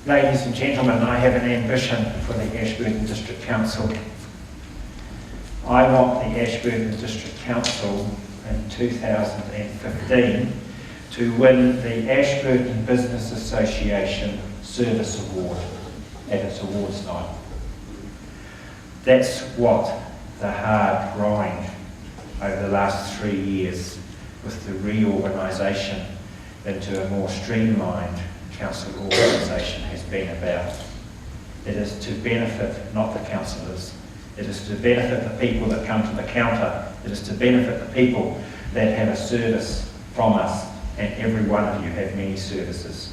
Ladies and gentlemen, I have an ambition for the Ashburton District Council. I want the Ashburton District Council in 2015 to win the Ashburton Business Association Service Award at its awards night. That's what the hard grind over the last 3 years with the reorganisation into a more streamlined council organisation has been about. It is to benefit not the councillors, it is to benefit the people that come to the counter, it is to benefit the people that have a service from us, and every one of you have many services.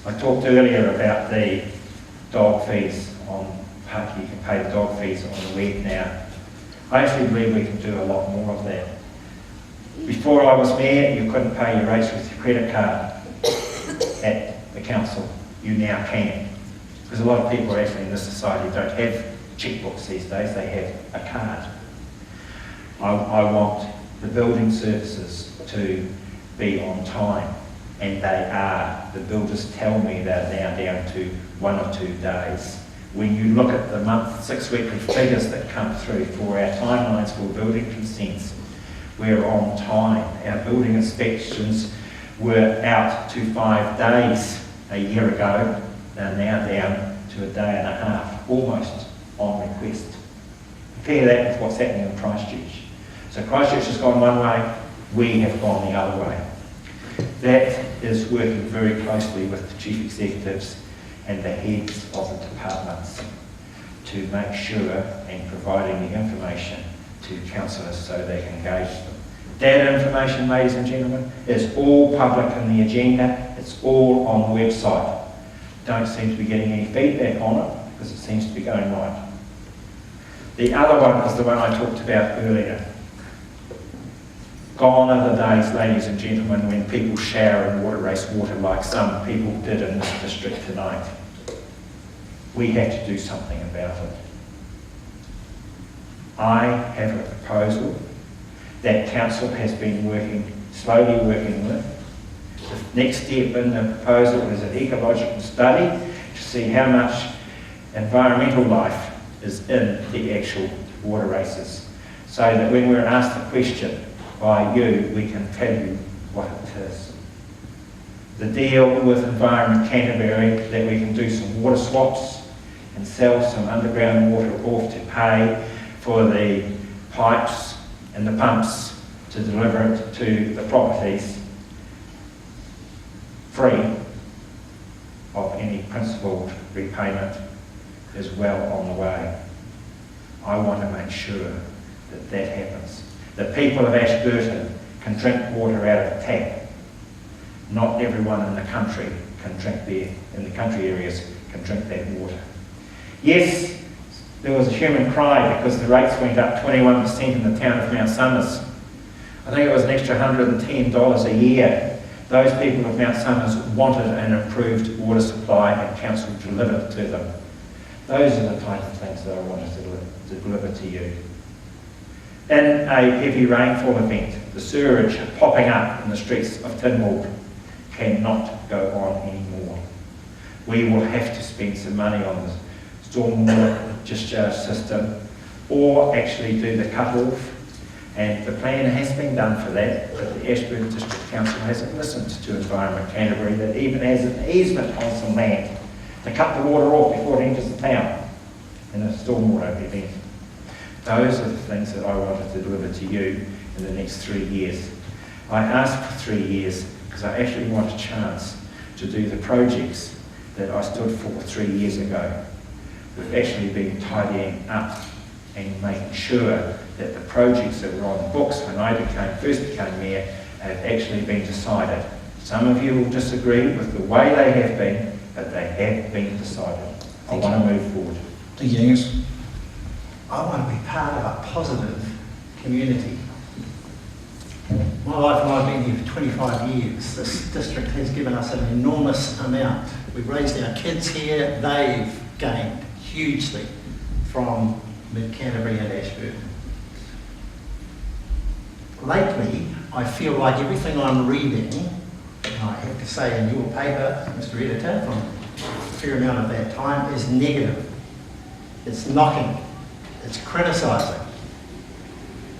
I talked earlier about the dog fees on, you can pay the dog fees on the web now. I actually believe we can do a lot more of that. Before I was mayor, you couldn't pay your rates with your credit card at the council. You now can. Because a lot of people actually in this society don't have checkbooks these days, they have a card. I want the building services to be on time, and they are. The builders tell me they're now down to 1 or 2 days. When you look at the month, 6 weekly figures that come through for our timelines for building consents, we're on time. Our building inspections were out to 5 days a year ago. They're now down to a day and a half, almost on request. Compare that with what's happening in Christchurch. So Christchurch has gone one way, we have gone the other way. That is working very closely with the chief executives and the heads of the departments to make sure and providing the information to councillors so they can engage them. That information, ladies and gentlemen, is all public in the agenda. It's all on the website. Don't seem to be getting any feedback on it because it seems to be going right. The other one is the one I talked about earlier. Gone are the days, ladies and gentlemen, when people shower in water race water like some people did in this district tonight. We have to do something about it. I have a proposal that council has been slowly working with. The next step in the proposal is an ecological study to see how much environmental life is in the actual water races, so that when we're asked the question by you, we can tell you what it is. The deal with Environment Canterbury that we can do some water swaps and sell some underground water off to pay for the pipes and the pumps to deliver it to the properties free of any principal repayment is well on the way. I want to make sure that that happens. The people of Ashburton can drink water out of a tap. Not everyone in the country can drink there, in the country areas, can drink that water. Yes, there was a human cry because the rates went up 21% in the town of Mount Somers. I think it was an extra $110 a year. Those people of Mount Somers wanted an improved water supply and council delivered to them. Those are the type of things that I wanted to deliver to you. In a heavy rainfall event, the sewerage popping up in the streets of Tynwald cannot go on anymore. We will have to spend some money on the stormwater discharge system or actually do the cut-off. And the plan has been done for that, but the Ashburton District Council hasn't listened to Environment Canterbury that even has an easement on some land to cut the water off before it enters the town in a stormwater event. Those are the things that I wanted to deliver to you in the next 3 years. I asked for 3 years because I actually want a chance to do the projects that I stood for 3 years ago. We've actually been tidying up and making sure that the projects that were on the books when I first became mayor have actually been decided. Some of you will disagree with the way they have been, but they have been decided. I want to move forward. Thank you, Angus. I want to be part of a positive community. My wife and I have been here for 25 years. This district has given us an enormous amount. We've raised our kids here. They've gained hugely from Mid-Canterbury and Ashburton. Lately, I feel like everything I'm reading and I have to say in your paper, Mr. Editor, from a fair amount of that time, is negative. It's knocking, it's criticising.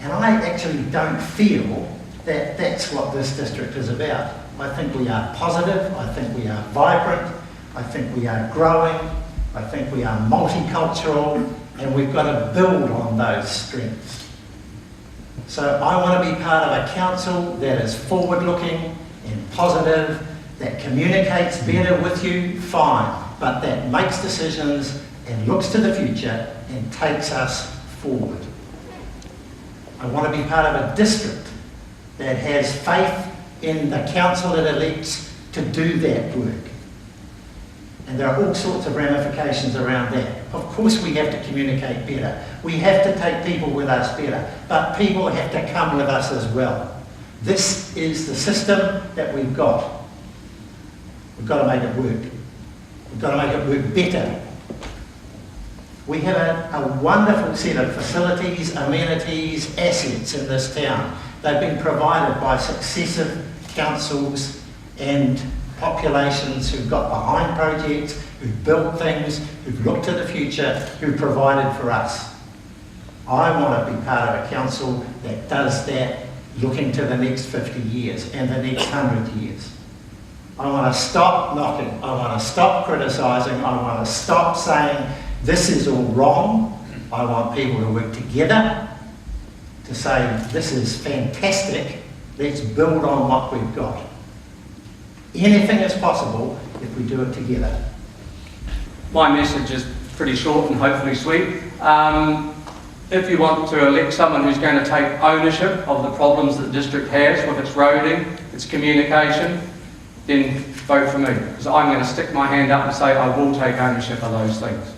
And I actually don't feel that that's what this district is about. I think we are positive, I think we are vibrant, I think we are growing, I think we are multicultural, and we've got to build on those strengths. So I want to be part of a council that is forward-looking and positive, that communicates better with you, fine, but that makes decisions and looks to the future and takes us forward. I want to be part of a district that has faith in the council it elects to do that work. And there are all sorts of ramifications around that. Of course we have to communicate better. We have to take people with us better, but people have to come with us as well. This is the system that we've got. We've got to make it work. We've got to make it work better. We have a wonderful set of facilities, amenities, assets in this town. They've been provided by successive councils and populations who've got behind projects, who've built things, who've looked to the future, who provided for us. I want to be part of a council that does that, looking to the next 50 years and the next 100 years. I want to stop knocking, I want to stop criticising, I want to stop saying this is all wrong. I want people to work together to say this is fantastic, let's build on what we've got. Anything is possible if we do it together. My message is pretty short and hopefully sweet. If you want to elect someone who's going to take ownership of the problems that the district has with its roading, its communication, then vote for me, because I'm going to stick my hand up and say I will take ownership of those things.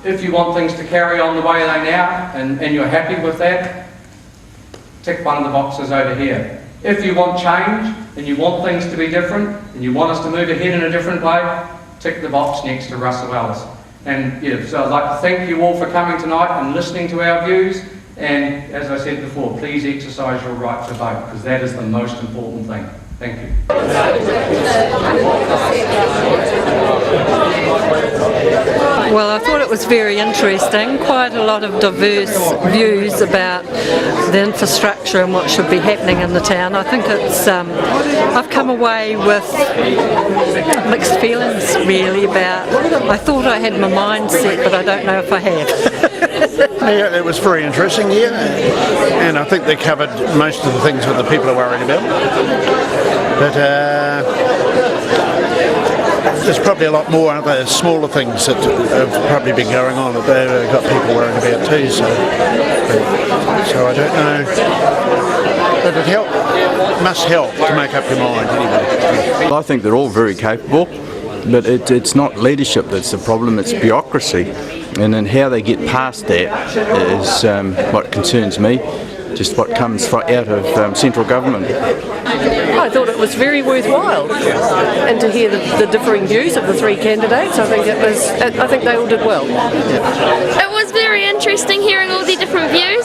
If you want things to carry on the way they now, and you're happy with that, tick one of the boxes over here. If you want change, and you want things to be different, and you want us to move ahead in a different way, tick the box next to Russell Ellis. And yeah, so I'd like to thank you all for coming tonight and listening to our views, and as I said before, please exercise your right to vote, because that is the most important thing. Thank you. Well, I thought it was very interesting, quite a lot of diverse views about the infrastructure and what should be happening in the town. I think it's, I've come away with mixed feelings really about, I thought I had my mind set, but I don't know if I have. Yeah, it was very interesting, and I think they covered most of the things that the people are worried about. But there's probably a lot more other smaller things that have probably been going on that they've got people worried about too. So I don't know. But it must help to make up your mind anyway. I think they're all very capable, but it's not leadership that's the problem, it's bureaucracy. And then how they get past that is what concerns me, just what comes out of central government. I thought it was very worthwhile, and to hear the differing views of the three candidates, I think they all did well. It was very interesting hearing all the different views.